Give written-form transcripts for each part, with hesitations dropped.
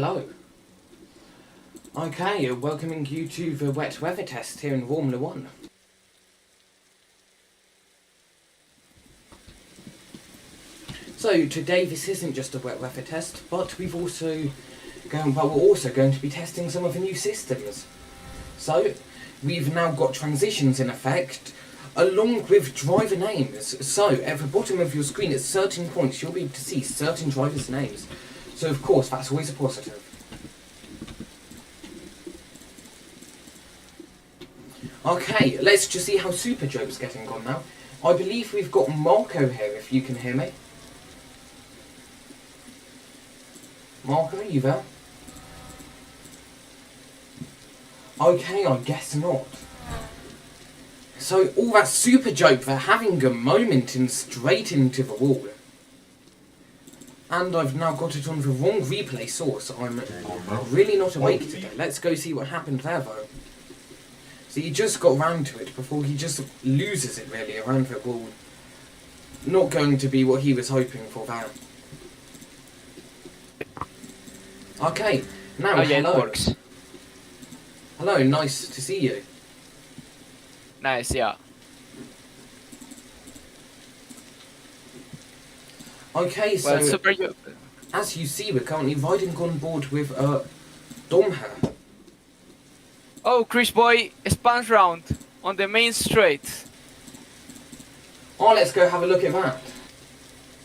Hello. Okay, welcoming you to the wet weather test here in Romula One. So today this isn't just a wet weather test, but we're also going to be testing some of the new systems. So we've now got transitions in effect, along with driver names. So at the bottom of your screen at certain points you'll be able to see certain drivers' names. So of course that's always a positive. Okay, let's just see how Super Joe's getting on now. I believe we've got Marco here, if you can hear me. Marco, are you there? Okay, I guess not. So, all that Super Joke for having a moment and straight into the wall. And I've now got it on the wrong replay source. I'm really not awake today. Let's go see what happened there, though. So he just got round to it before he just loses it, really, around the wall. Not going to be what he was hoping for there. Okay, now oh, yeah, hello. It works. Hello, nice to see you. Nice, yeah. Okay, so Well, Super Joe. as you see, we're currently riding on board with Dom here. Oh, Chris boy, spans round on the main straight. Oh, let's go have a look at that.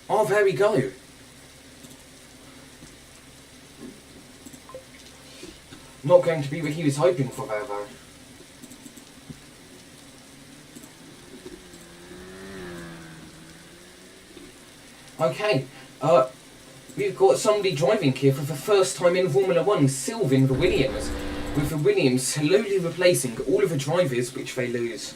Oh, there we go. Not going to be what he was hoping for there, though. Okay, we've got somebody driving here for the first time in Formula One, Sylvain the Williams, with the Williams slowly replacing all of the drivers which they lose.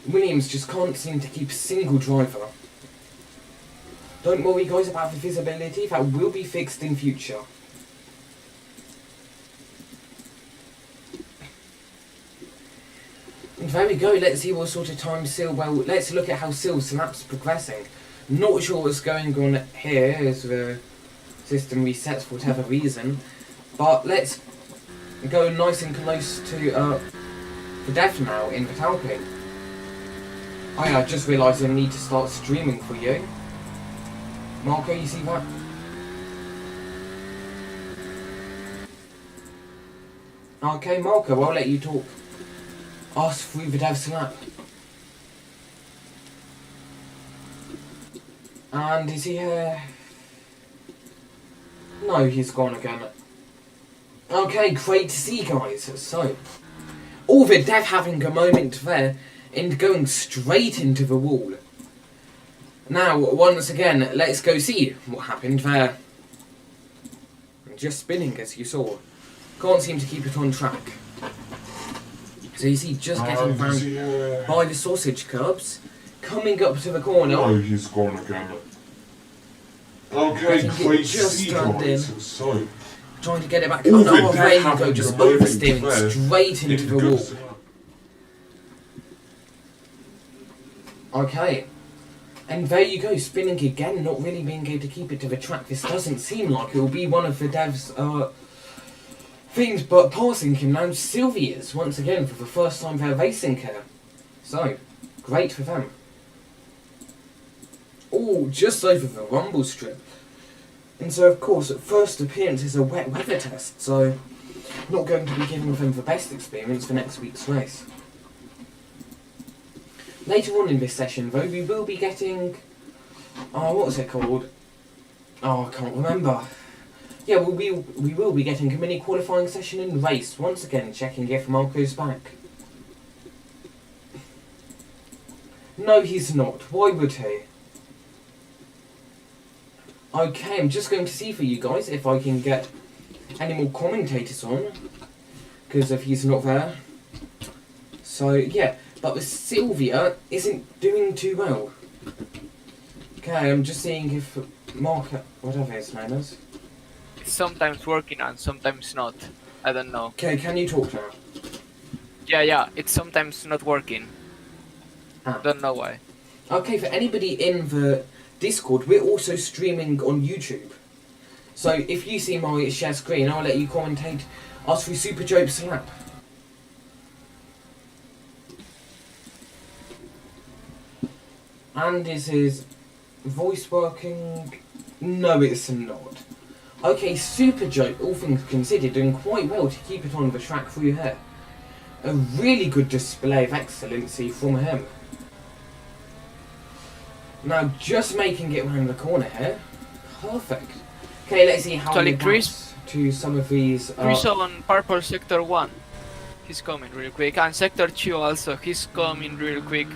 Williams just can't seem to keep a single driver. Don't worry guys about the visibility, that will be fixed in future. And there we go, let's see what sort of time let's look at how Syl's lap's progressing. Not sure what's going on here as the system resets for whatever reason, but let's go nice and close to the death now in the Alpine. Oh yeah, I just realised I need to start streaming for you. Marco, you see that? Okay, Marco, I'll let you talk. Ask through the dev's lap. And is he here? No, he's gone again. Okay, great to see guys. So, all the dev having a moment there and going straight into the wall. Now, once again, let's go see what happened there. Just spinning as you saw. Can't seem to keep it on track. So you see, just getting round by the sausage curbs, coming up to the corner. Oh, he's gone again. Okay, great just turned in. So, trying to get it back. Oh no, there you go, just oversteering straight into the wall. Okay. And there you go, spinning again, not really being able to keep it to the track. This doesn't seem like it will be one of the devs' things, but passing him now, Sylvia's once again for the first time they're racing here. So, great for them. Oh, just over the rumble strip. And so, of course, first appearance is a wet weather test, so not going to be giving them the best experience for next week's race. Later on in this session, though, we will be getting... what was it called? Oh, I can't remember. Yeah, we will be getting a mini qualifying session and race, once again checking if Marco's back. No, he's not. Why would he? Okay, I'm just going to see for you guys if I can get any more commentators on, because if he's not there. So, yeah, but with Sylvia isn't doing too well. Okay, I'm just seeing if Marco, whatever his name is. It's sometimes working and sometimes not. I don't know. Okay, can you talk to her? Yeah, it's sometimes not working. Ah. Don't know why. Okay, for anybody in the Discord, we're also streaming on YouTube. So if you see my share screen, I'll let you commentate us through Super Jope's lap. And is his voice working? No, it's not. Okay, Super Jope, all things considered, doing quite well to keep it on the track through here. A really good display of excellency from him. Now, just making it around the corner here. Perfect. Okay, let's see how he adapts to some of these... Prix on purple sector 1. He's coming real quick. And sector 2 also, he's coming real quick.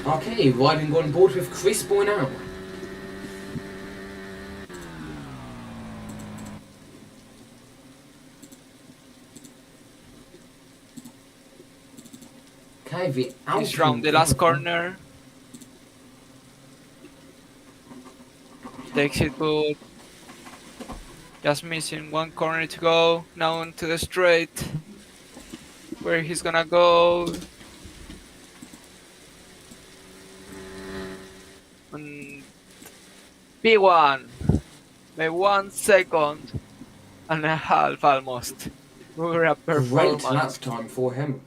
Okay, riding on board with Chris Boy now. Okay, the He's round the last corner. Takes it good. Just missing one corner to go. Now onto the straight. Where he's gonna go. And P1 by 1 second and a half almost. We're a Great performance. lap time for him.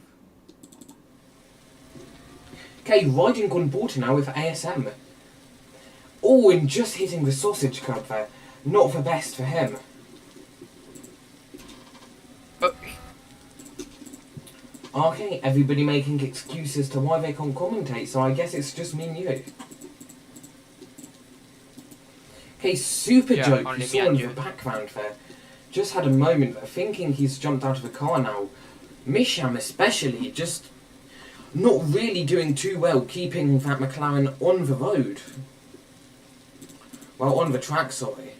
Okay, riding on board now with ASM. Oh, and just hitting the sausage curb there. Not the best for him. Okay, everybody making excuses to why they can't commentate, so I guess it's just me and you. Okay, Super Joke, you saw in the background there, just had a moment there, thinking he's jumped out of the car now. Misham especially, just not really doing too well keeping that McLaren on the road. Well, on the track, sorry.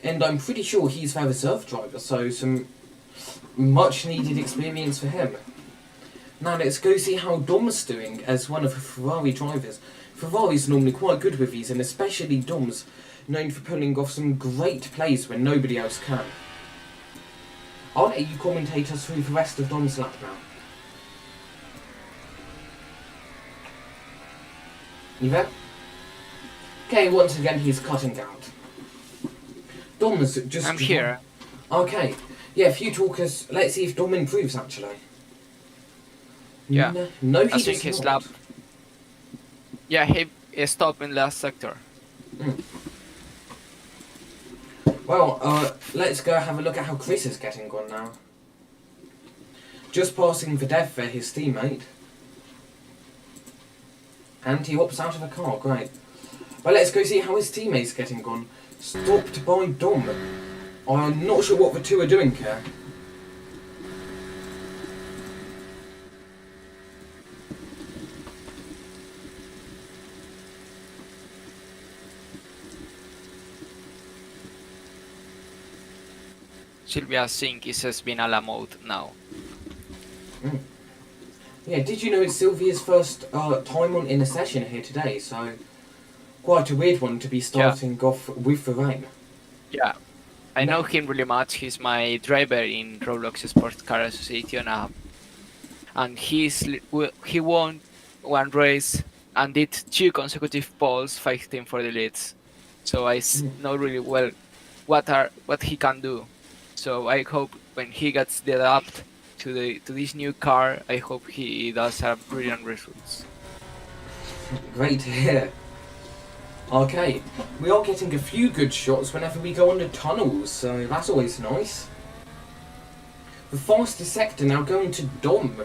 And I'm pretty sure he's their reserve driver, so some much needed experience for him. Now let's go see how Dom's doing as one of the Ferrari drivers. Ferrari's normally quite good with these, and especially Dom's known for pulling off some great plays when nobody else can. I'll let you commentate us through the rest of Dom's lap now. You there? Okay, once again he's cutting out. Dom's just... I'm here. Okay. Yeah, if you talk us... Let's see if Dom improves, actually. Yeah. No, he I think does his not. lap. Yeah, he stopped in last sector. Well, let's go have a look at how Chris is getting on now. Just passing the dev for his teammate. And he hops out of the car, great. But let's go see how his teammate's getting on. Stopped by Dom. I'm not sure what the two are doing here. Sylvia Sink is Spinala mode now. Yeah, did you know it's Sylvia's first time on in a session here today, so quite a weird one to be starting off with the rain. Yeah, I know him really much. He's my driver in Roblox Sports Car Association app, and he won one race and did 2 consecutive poles fighting for the leads. So I know really well what he can do. So I hope when he gets the adapt to this new car, I hope he does have brilliant results. Great to hear. Okay, we are getting a few good shots whenever we go under tunnels, so that's always nice. The fastest sector now going to Dom.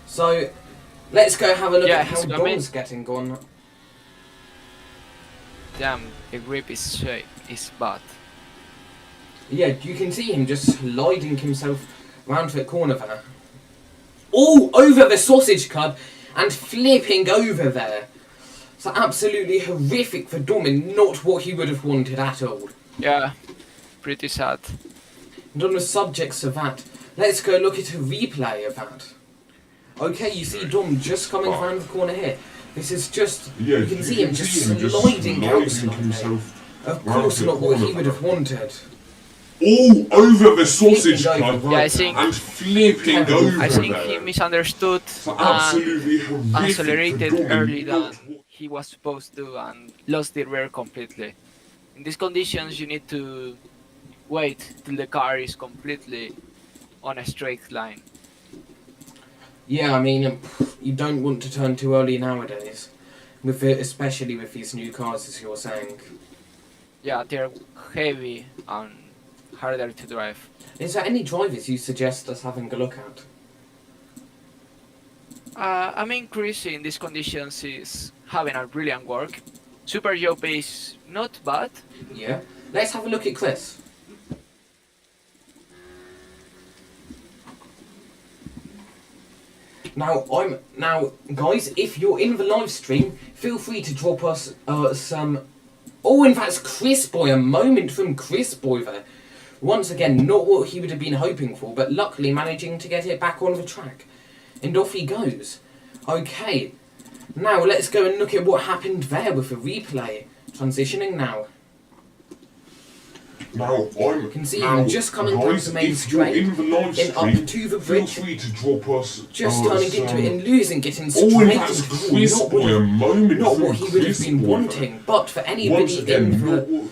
So let's go have a look at how Dom's getting on. Damn, the grip is bad. Yeah, you can see him just sliding himself round the corner there. Oh, over the sausage curb and flipping over there. So absolutely horrific for Dom and not what he would have wanted at all. Yeah, pretty sad. And on the subjects of that, let's go look at a replay of that. Okay, you see Dom just coming around the corner here. This is just, you can see him just sliding out slightly. Of course not what he would have wanted. All over the sausage club Yeah, I think, and flipping over I think there. he misunderstood Absolutely and accelerated early than he was supposed to and lost the rear completely. In these conditions, you need to wait till the car is completely on a straight line. Yeah, I mean, you don't want to turn too early nowadays, especially with these new cars, as you're saying. Yeah, they're heavy and harder to drive. Is there any drivers you suggest us having a look at? I mean, Chris in these conditions is having a brilliant work. Super Jope is not bad. Yeah. Let's have a look at Chris. Now, guys, if you're in the live stream, feel free to drop us some. Oh, in fact, it's Chris Boy. A moment from Chris Boy there. Once again, not what he would have been hoping for, but luckily managing to get it back on the track. And off he goes. Okay. Now let's go and look at what happened there with the replay. Transitioning now. Now You can see him just coming down the main straight in the live and up stream, to the feel bridge. free to drop us. Just turning into it and losing, getting Oh, straight and into that's the Chris wall. Boy, a moment Not from what he would have Chris been Boy, wanting. But for Once anybody again, in not the what...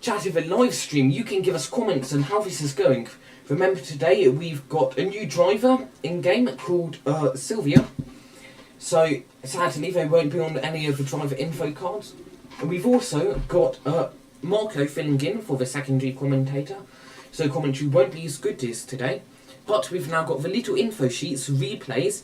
chat of a live stream, you can give us comments on how this is going. Remember today we've got a new driver in game called Sylvia. So sadly they won't be on any of the driver info cards. And we've also got Marco filling in for the secondary commentator. So commentary won't be as good as today. But we've now got the little info sheets, replays,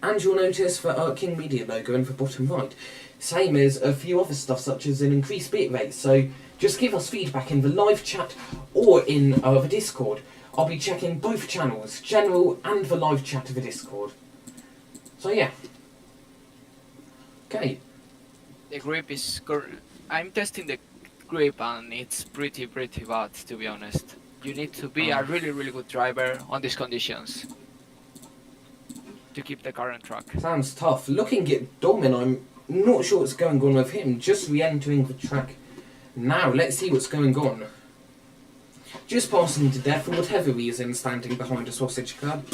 and you'll notice the King Media logo in the bottom right. Same as a few other stuff such as an increased bit rate. So just give us feedback in the live chat or in the Discord. I'll be checking both channels, general and the live chat of the Discord. So yeah. Okay. The grip is... I'm testing the grip and it's pretty bad, to be honest. You need to be a really good driver on these conditions to keep the car on track. Sounds tough. Looking at Domin, I'm not sure what's going on with him. Just re-entering the track now. Let's see what's going on. Just passing to death for whatever reason, standing behind a sausage curb.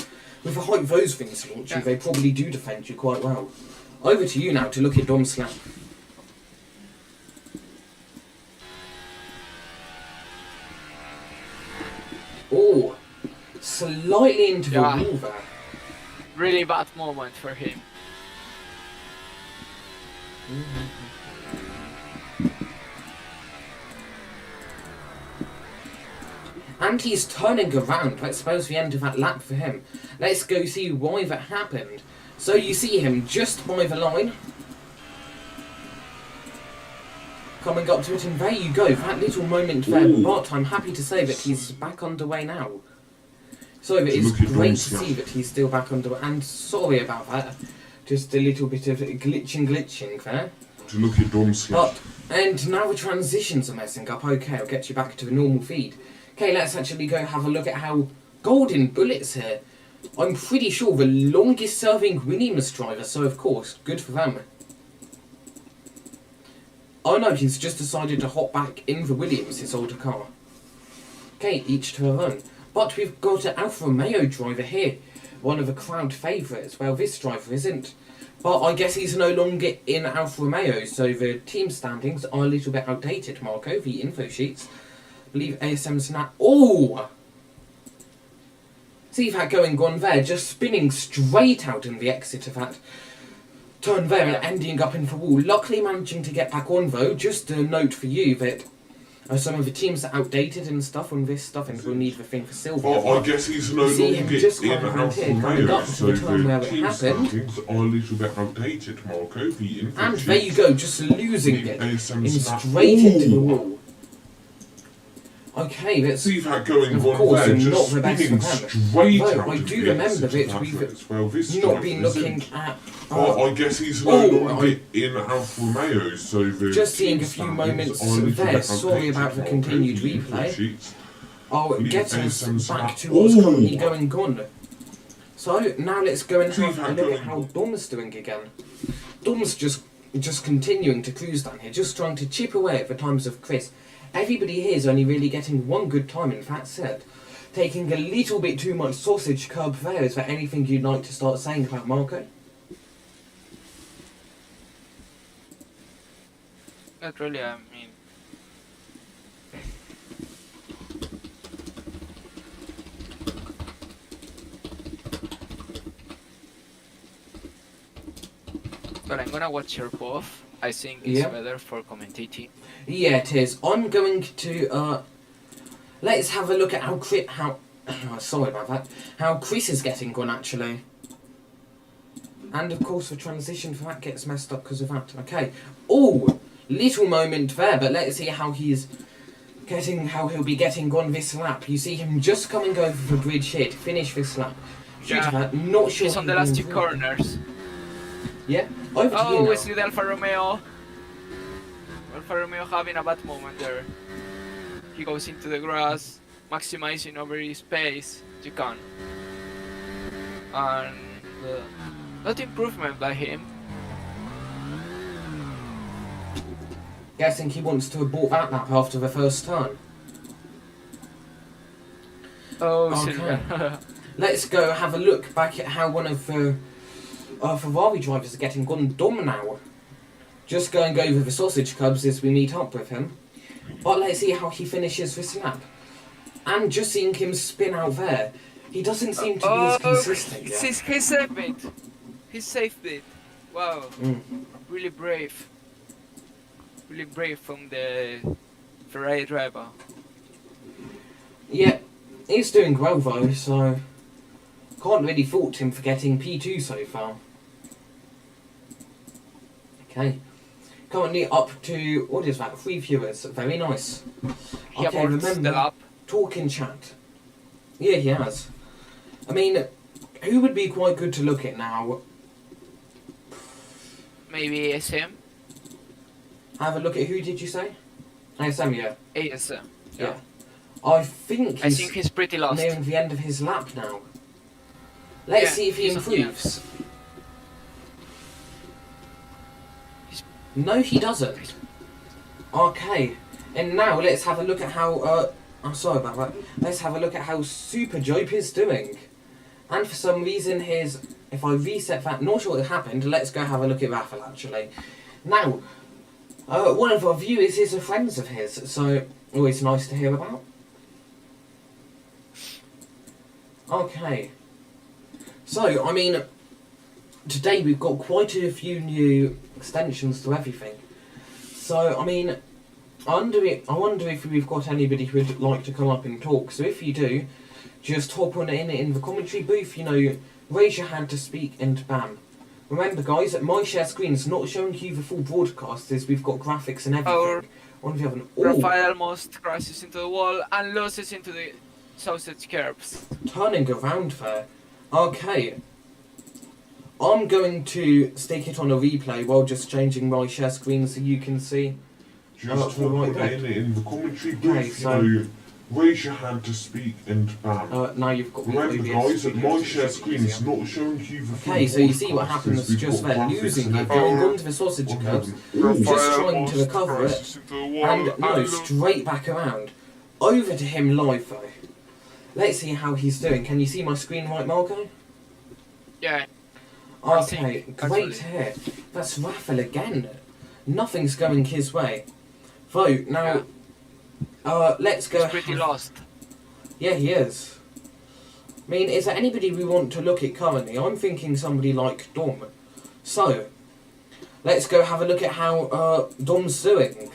With the height those things launch you, they probably do defend you quite well. Over to you now to look at Dom Slap. Oh, slightly into the wall there. Really bad moment for him. And he's turning around. Let's suppose the end of that lap for him. Let's go see why that happened. So you see him just by the line. Coming up to it, and there you go. That little moment there. Ooh. But I'm happy to say that he's back underway now. So it is great to see that he's still back underway. And sorry about that. Just a little bit of glitching there. To look at Dom Slap. And now the transitions are messing up. Okay, I'll get you back to the normal feed. Okay, let's actually go have a look at how Golden Bullets here. I'm pretty sure the longest serving Williams driver, so of course, good for them. Oh no, he's just decided to hop back in the Williams, his older car. Okay, each to their own. But we've got an Alfa Romeo driver here, one of the crowd favourites. Well, this driver isn't. But I guess he's no longer in Alfa Romeo, so the team standings are a little bit outdated, Marco, the info sheets. I believe ASM's now... Oh! See that going on there, just spinning straight out in the exit of that turn there and ending up in the wall. Luckily managing to get back on though. Just a note for you that some of the teams are outdated and stuff on this stuff, and we'll need the thing for Sylvia. I guess he's no See longer him just in coming around Alfa here, coming Romeo, up to so the turn where the it team happened. standings are a little bit outdated, Marco. The info And there you sheets. go, just losing The it ASM in snap. straight into the Ooh. wall. Okay, that's See that going of on course there, not just the best spinning for them. straight Though out I of do the remember exit that of we've that. Well, this not driver been isn't. looking at... I guess he's no longer in Alfa Romeo, so the Just seeing team a few standings moments are a little there. bit Sorry about the outdated, continued Marco. The info replay. sheets. I'll Leave get us ASM's back back. to what's Ooh. currently going on. So now let's go and See have a that look going at how on. Dom's doing again. Dom's just continuing to cruise down here, just trying to chip away at the times of Chris. Everybody here is only really getting one good time, in fact said. Taking a little bit too much sausage curb there. Is there anything you'd like to start saying about Marco? Not really, I mean... But I'm gonna watch your both. I think it's Yeah. better for commentating. Yeah, it is. I'm going to let's have a look at how sorry about that. How Chris is getting on actually. And of course the transition for that gets messed up because of that. Okay. Oh, little moment there, but let's see how he'll be getting on this lap. You see him just coming over the bridge here to finish this lap. Due to that, not sure. He's on the he'll be last two improving. corners. Yeah. Over to you Oh, now. we see the Alfa Romeo. Alfa Romeo having a bad moment there. He goes into the grass, maximizing over his pace. You can. And not improvement by him. Guessing he wants to abort that lap after the first turn. Oh, Okay. Silver. Let's go have a look back at how one of the Ferrari drivers are getting on. Dom now. Just going over the sausage cubs as we meet up with him. But let's see how he finishes this lap. And just seeing him spin out there, he doesn't seem to be as consistent yet. He saved it. He saved it. Wow. Mm. Really brave. Really brave from the Ferrari driver. Yeah, he's doing well though, so can't really fault him for getting P2 so far. Okay. Currently up to, what is that, 3 viewers. Very nice. He Okay, aborts the remember, lap. talk in chat. Yeah, he has. I mean, who would be quite good to look at now? Maybe ASM. Have a look at who did you say? ASM, yeah. ASM. Yeah. I think I think he's pretty lost. nearing the end of his lap now. Let's Yeah, see if he he's on the end. improves. No, he doesn't. Okay, and now let's have a look at how. I'm sorry about that. Let's have a look at how Super Jope is doing. And for some reason, if I reset that, not sure what happened. Let's go have a look at Raffle actually. Now, one of our viewers is a friend of his, so always nice to hear about. Okay. So, I mean, today we've got quite a few new extensions to everything. So, I mean, I wonder if we've got anybody who would like to come up and talk. So if you do, just hop on in the commentary booth, you know, raise your hand to speak and bam. Remember guys, that my share screen is not showing you the full broadcast as we've got graphics and everything. On the other Rafael almost crashes into the wall and loses into the sausage curbs. turning around there. Okay. I'm going to stick it on a replay while just changing my share screen so you can see. Just to the right put it in the commentary booth, Okay, so- you know, raise your hand to speak and bam. Now you've got Remember OBS guys, that Studio, my so share it's screen is easier. not showing you the full Okay, so you see what broadcast happens as we've just got there, graphics losing and it, going everything. onto the sausage On curbs, the- just trying to recover it, and no, straight back around. Over to him live though. Let's see how he's doing. Can you see my screen right, Marco? Yeah. Okay, think, great actually. to hear. That's Raffle again. Nothing's going his way. Though, now, let's go. He's pretty lost. Yeah, he is. I mean, is there anybody we want to look at currently? I'm thinking somebody like Dom. So, let's go have a look at how Dom's doing.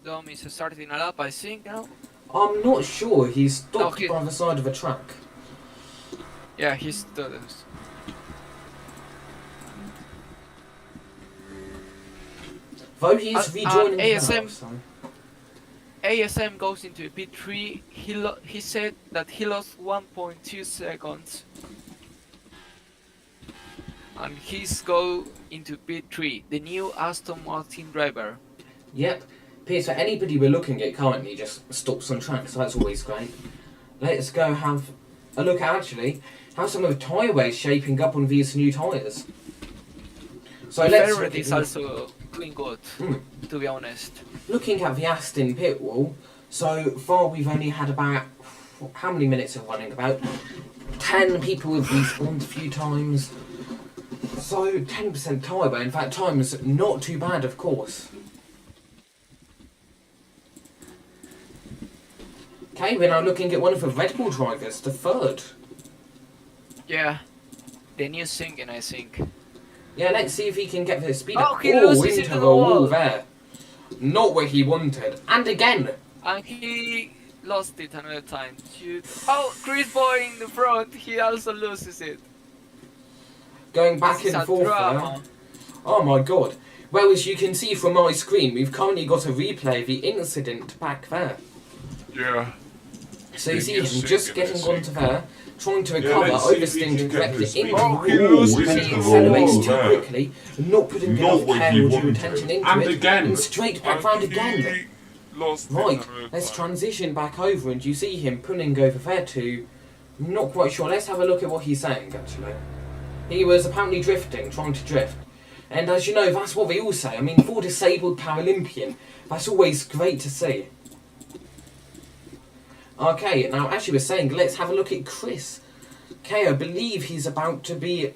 Dom is starting a lap, I think, now. I'm not sure. He's stopped Okay. by the side of a track. Yeah, he's done. Though he's rejoining now, ASM so. ASM goes into P3. He said that he lost 1.2 seconds. And he's go into P3, the new Aston Martin driver. Yep. Appears for anybody we're looking at currently just stops on track, so that's always great. Let's go have a look at actually how some of the tyre wear is shaping up on these new tyres. So let's Ferret look is at- also doing good, to be honest. looking at the Aston pit wall. So far we've only had about, how many minutes of running? About 10 people have respawned a few times. So 10% tyre wear. In fact, time's not too bad, of course. Okay, we're now looking at one of the Red Bull drivers, the third. Yeah, the new singing, I think. Yeah, let's see if he can get the speed Oh, up. he loses into into a the wall wall. there. Not what he wanted. And again. And he lost it another time. Shoot. Oh, Chris Boy in the front, he also loses it. Going back This is and a forth drama. there. Oh my god. Well, as you can see from my screen, we've currently got a replay of the incident back there. Yeah. So you see him Yes, just yes, getting yes. onto there, trying to Yeah, recover, let's see if he oversteering can get directly the speed. into the Oh, wall, he loses but into he the accelerates wall too there. quickly, not putting Not enough what care he or due wanted. attention into And it, again. and straight back round again. Lost it Right, another let's time. transition back over, and you see him pulling over there to... Not quite sure, let's have a look at what he's saying, actually. He was apparently drifting, trying to drift. And as you know, that's what they all say. I mean, for a disabled Paralympian, that's always great to see. Okay, now as you were saying, let's have a look at Chris. Okay, I believe he's about to be,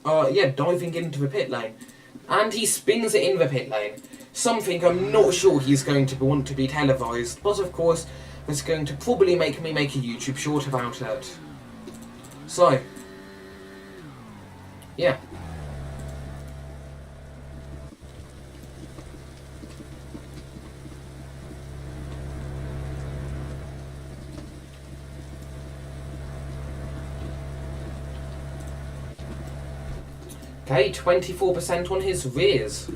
diving into the pit lane. And he spins it in the pit lane. Something I'm not sure he's going to want to be televised, but of course, that's going to probably make me make a YouTube short about it. So, yeah. Okay, 24% on his rears.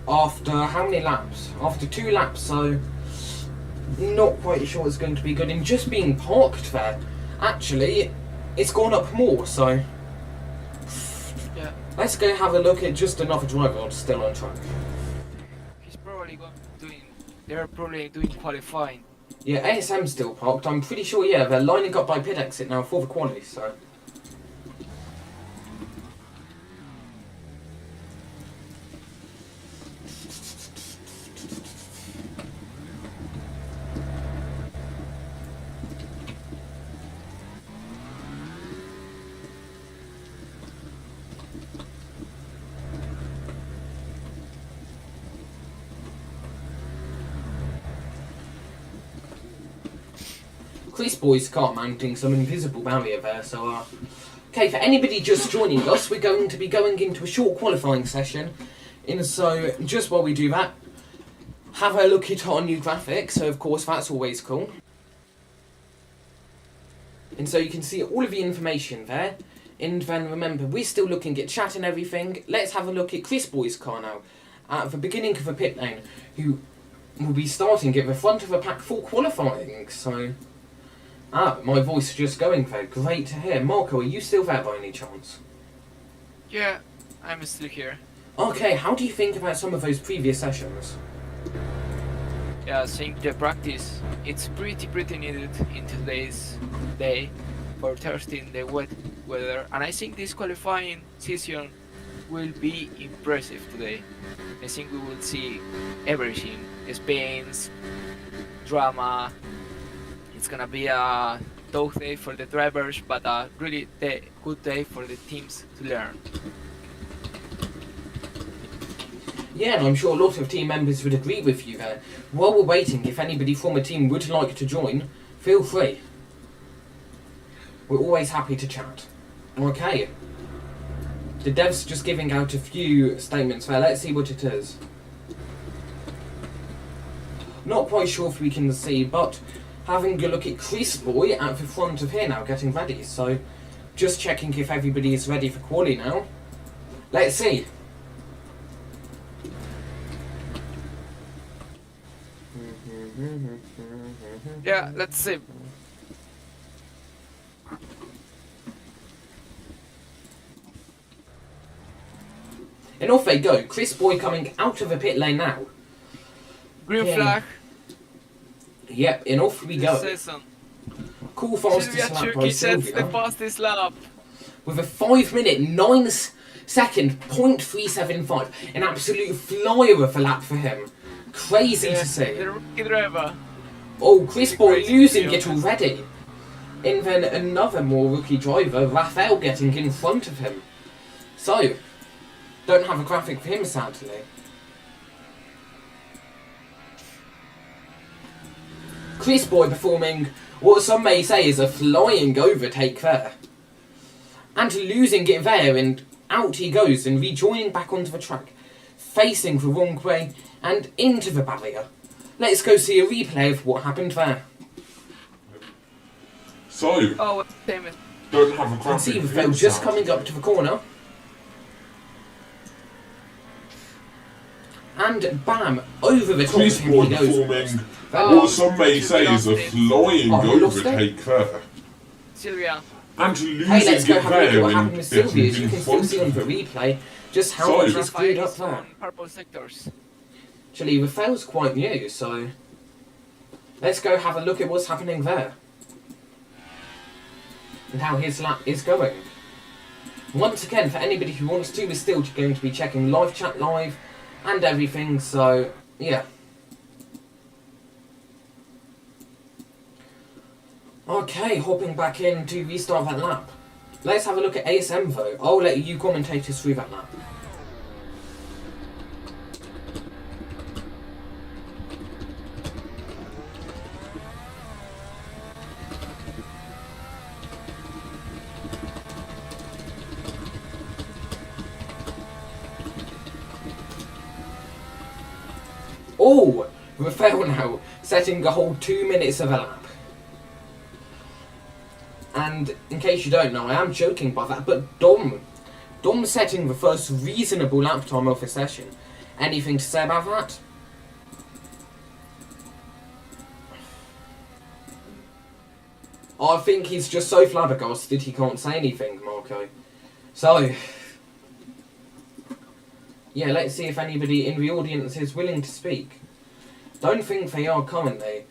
After how many laps? After 2 laps, so not quite sure it's going to be good. And just being parked there, actually, it's gone up more, so Yeah. let's go have a look at just another driver still on track. He's probably they're probably doing qualifying. Yeah, ASM's still parked. I'm pretty sure, yeah, they're lining up by pit exit now for the quali, so... Chris Boy's car mounting some invisible barrier there, so okay, for anybody just joining us, we're going to be going into a short qualifying session. And so, just while we do that, have a look at our new graphic, so of course that's always cool. And so you can see all of the information there. And then remember, we're still looking at chat and everything. Let's have a look at Chris Boy's car now, at the beginning of the pit lane, who will be starting at the front of the pack for qualifying, so... my voice is just going there. Great to hear. Marco, are you still there by any chance? Yeah, I'm still here. Okay, how do you think about some of those previous sessions? Yeah, I think the practice it's pretty needed in today's day for testing the wet weather, and I think this qualifying session will be impressive today. I think we will see everything: spins, drama. It's gonna be a tough day for the drivers, but a really good day for the teams to learn. Yeah, and I'm sure a lot of team members would agree with you there. While we're waiting, if anybody from a team would like to join, feel free. We're always happy to chat. Okay. The dev's just giving out a few statements there. Let's see what it is. Not quite sure if we can see, but having a look at Chris Boy at the front of here now, getting ready. So, just checking if everybody is ready for quali now. Let's see. Yeah, let's see. And off they go. Chris Boy coming out of the pit lane now. Green Yeah. flag. Yep, and off we This go. season. Cool fastest Sylvia lap by Turkey sets the Sylvia. fastest lap. With a 5-minute, 9-second, .375. An absolute flyer of a lap for him. Crazy to see. The rookie driver. Oh, Chris Boy Crazy losing to it see. already. And then another more rookie driver, Raphael, getting in front of him. So, don't have a graphic for him, sadly. Chris Boy performing what some may say is a flying overtake there. And losing it there, and out he goes and rejoining back onto the track, facing the wrong way and into the barrier. Let's go see a replay of what happened there. So, Oh, damn it. don't have a You can see graphic the field hit just sound. coming up to the corner. And bam, over the top of Chris him he Boyd goes. forming Oh, what some may say is a flying Oh, he lost it? overtake there. Sylvia. And losing Hey, let's go it have a look at there what and happened with Sylvia. As you getting can in still front see on of the him. replay just how Sorry. much is screwed up Rafael is there. on purple sectors. Actually, Rafael's quite new, so let's go have a look at what's happening there. And how his lap is going. Once again, for anybody who wants to, we're still going to be checking live chat live and everything, so yeah. Okay, hopping back in to restart that lap. Let's have a look at ASM though. I'll let you commentators through that lap. Oh, Rafael now setting a whole 2 minutes of a lap. And in case you don't know, I am joking by that, but Dom setting the first reasonable lap time of the session. Anything to say about that? I think he's just so flabbergasted he can't say anything, Marco. So, yeah, let's see if anybody in the audience is willing to speak. Don't think they are currently.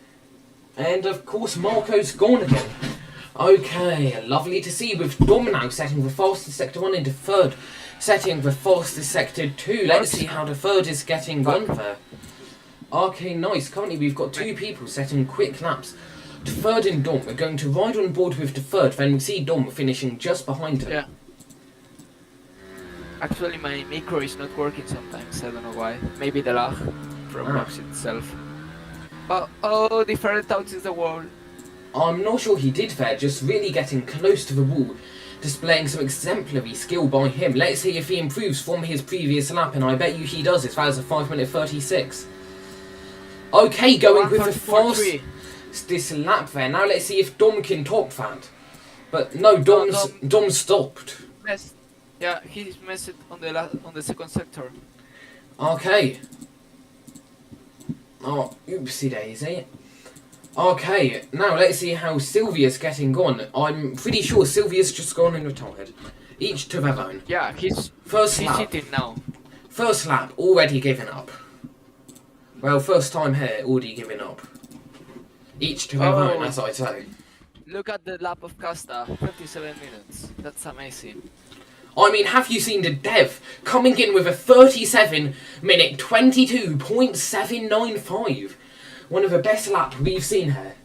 And of course Marco's gone again. Okay, lovely to see with Dom now setting the fastest sector 1 into third. Setting the fastest sector 2. Let's see how the third is getting on there. Okay, nice. Currently we've got 2 people setting quick laps. To third and Dom. We're going to ride on board with the third, then we see Dom finishing just behind him. Yeah. Actually, my micro is not working sometimes. I don't know why. Maybe the lag from Box itself. Oh, the ferret out is the wall. I'm not sure he did there, just really getting close to the wall, displaying some exemplary skill by him. Let's see if he improves from his previous lap, and I bet you he does. As far as a 5 minute 36. Okay, going with the fastest lap there. Now let's see if Dom can top that. But no, Dom stopped. Messed. Yeah, he's messed on the second sector. Okay. Oh, oopsie daisy. Okay, now let's see how Sylvia's getting on. I'm pretty sure Sylvia's just gone and retired. Each to their own. Yeah, he's lap. cheating now. First lap, already given up. Well, first time here, already giving up. Each to their own, as I say. Look at the lap of Casta, 57 minutes. That's amazing. I mean, have you seen the Dev coming in with a 37 minute 22.795? One of the best laps we've seen here.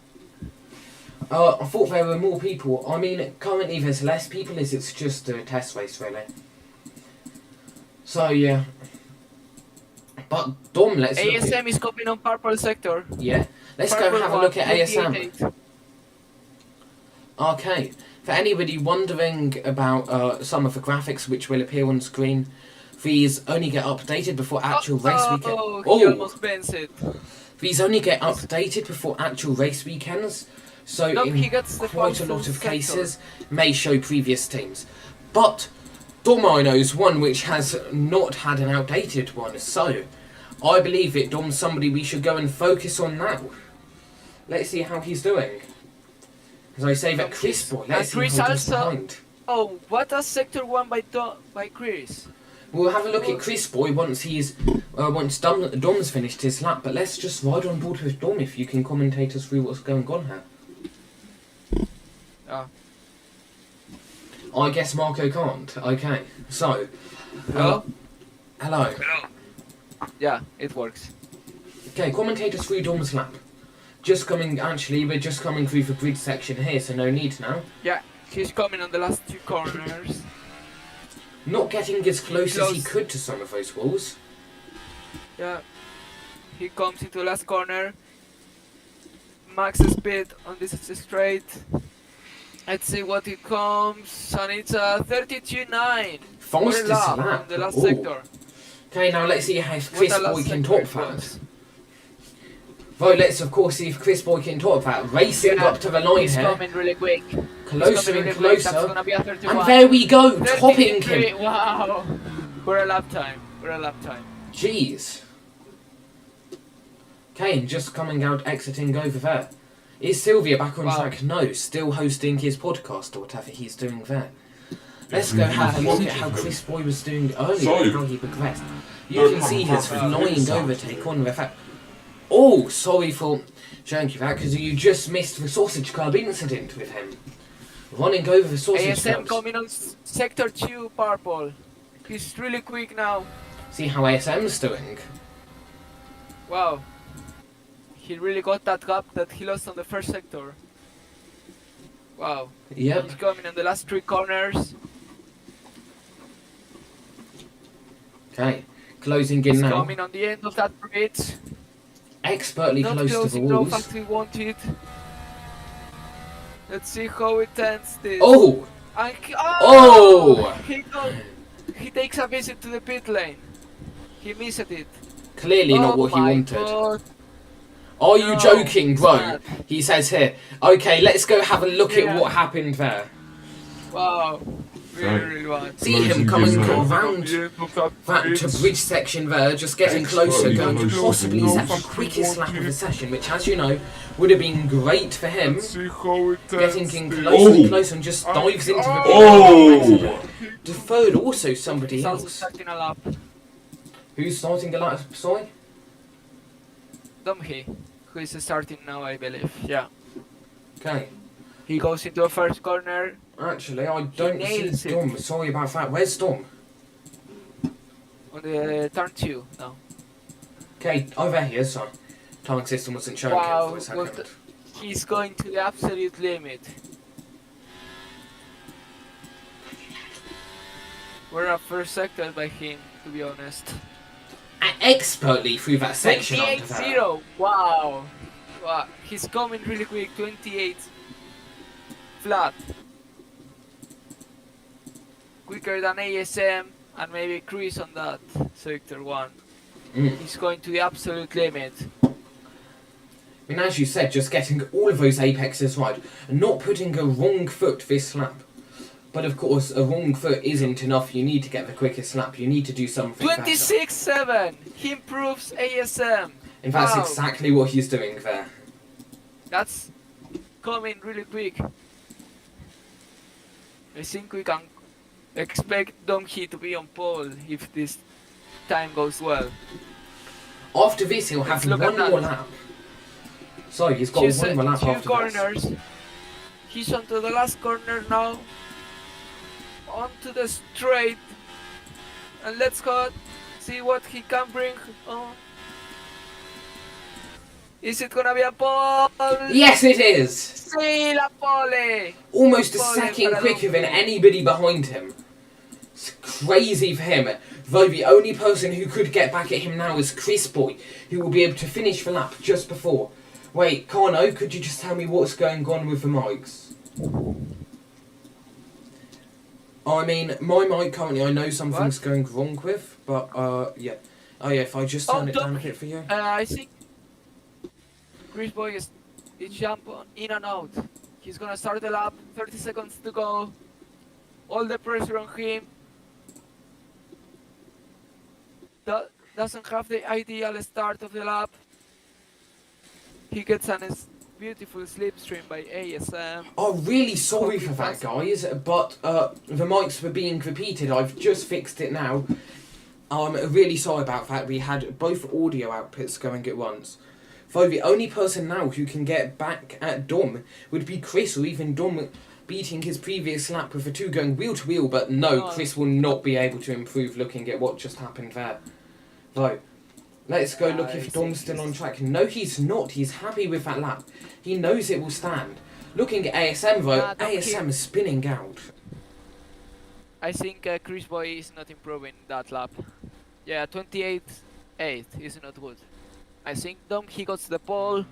I thought there were more people. I mean, currently there's less people as it's just a test race, really. So, yeah. But, Dom, let's look at... ASM is coming on purple sector. Yeah. Let's go have a look at ASM. Okay. For anybody wondering about some of the graphics which will appear on screen, these only get updated before actual race weekend. He almost bends it. These only get updated before actual race weekends, so in quite a lot of cases may show previous teams. But Domino's one which has not had an outdated one, so I believe it Dom's somebody we should go and focus on now. Let's see how he's doing. As I say that Chris boy, let's see how he's behind. Oh, what a sector 1 by Chris. We'll have a look at Chris boy once he's once Dom's finished his lap, but let's just ride on board with Dom if you can commentate us through what's going on here. I guess Marco can't. Okay, so Hello? Hello. Yeah, it works. Okay, commentate us through Dom's lap. We're just coming through the bridge section here, so no need now. Yeah, he's coming on the last 2 corners. Not getting as close as he could to some of those walls. Yeah, he comes into the last corner. Max speed on this straight. Let's see what it comes, and it's a 32.9. Fastest lap lap. on the last Ooh. sector. Okay, now let's see how What Chris the last Boy can sector top that. was. Well, let's of course see if Chris Boy can top that. Racing Yeah, up to the line he's here. coming really quick. Closer and closer. That's gonna be a 31. And there we go, topping 33, him. wow. We're a lap time. We're a lap time. Jeez. Kane just coming out, exiting over there. Is Sylvia back on Wow. track? No, still hosting his podcast or whatever he's doing there. Let's go have a look at how Chris Boy was doing earlier Sorry. and how he progressed. You Don't can have see a his problem. flying overtake on the fact. Oh, sorry for showing you that, because you just missed the Sausage Club incident with him. Running over the Sausage ASM Clubs. coming on sector 2, purple. He's really quick now. See how ASM's doing. Wow. He really got that gap that he lost on the first sector. Wow. Yep. He's coming on the last 3 corners. Okay. Closing in He's now. coming on the end of that bridge. Expertly Not close to the closing though walls. fast we wanted. Let's see how it ends this. Oh! And Oh! He takes a visit to the pit lane. He missed it. Clearly not what he my wanted. God. Are you No, joking, it's bro? bad. He says here. Okay, let's go have a look Yeah. at what happened there. Wow. Really, Right. really bad. See him Closing coming in now. around that to bridge section there, just getting closer, Expertly going to close. possibly No set the quickest lap of the session, which, as you know, would have been great for him. See how it Getting ends in this. closer and Oh. closer and just dives into the Oh! The third also somebody He's also else. starting a lap. Who's starting a lap, sorry? Domhi, who is starting now, I believe. Yeah. Okay. He goes into a first corner. Actually, I don't see nails it. Dom. Sorry about that. Where's Dom? On the turn 2 now. Okay, over here, so timing system wasn't showing him Wow, for a second. what he's going to the absolute limit. We're a first sector by him, to be honest. Expertly through that section onto that. 28-0. Wow. Wow. He's coming really quick. 28 flat. Quicker than ASM and maybe Chris on that sector 1. Mm. He's going to the absolute limit. I mean, as you said, just getting all of those apexes right and not putting a wrong foot this lap. But of course, a wrong foot isn't enough. You need to get the quickest lap. You need to do something better. 26-7. He improves ASM. And that's Wow. exactly what he's doing there. That's coming really quick. I think we can expect Domhi to be on pole if this time goes well. After this, he'll have Let's look one at that. more lap. So he's got She's one more lap two after corners. this. He's onto the last corner now. Onto the straight. And let's go see what he can bring on. Is it gonna be a pole? Yes, it is! Sí, la pole! Almost a Pole second para quicker than Domhi. anybody behind him. It's crazy for him. Though the only person who could get back at him now is Chris Boy, who will be able to finish the lap just before. Wait, Carno, could you just tell me what's going on with the mics? I mean, my mic currently, I know something's going wrong with, but, yeah. Oh, yeah, if I just turn it down a bit for you. I think Chris Boy is jump in and out. He's gonna start the lap, 30 seconds to go. All the pressure on him. Doesn't have the ideal start of the lap. He gets a beautiful slipstream by ASM. Oh, really sorry for that, guys, but the mics were being repeated. I've just fixed it now. I'm really sorry about that. We had both audio outputs going at once. So the only person now who can get back at Dom would be Chris, or even Dom beating his previous lap with the two going wheel to wheel, but no, Oh. Chris will not be able to improve looking at what just happened there. So, let's go look I if Dom's think still on track. No, he's not. He's happy with that lap. He knows it will stand. Looking at ASM though, Nah, don't ASM keep- is spinning out. I think Chris Boy is not improving that lap. Yeah, 28-8 is not good. I think Dom he got the pole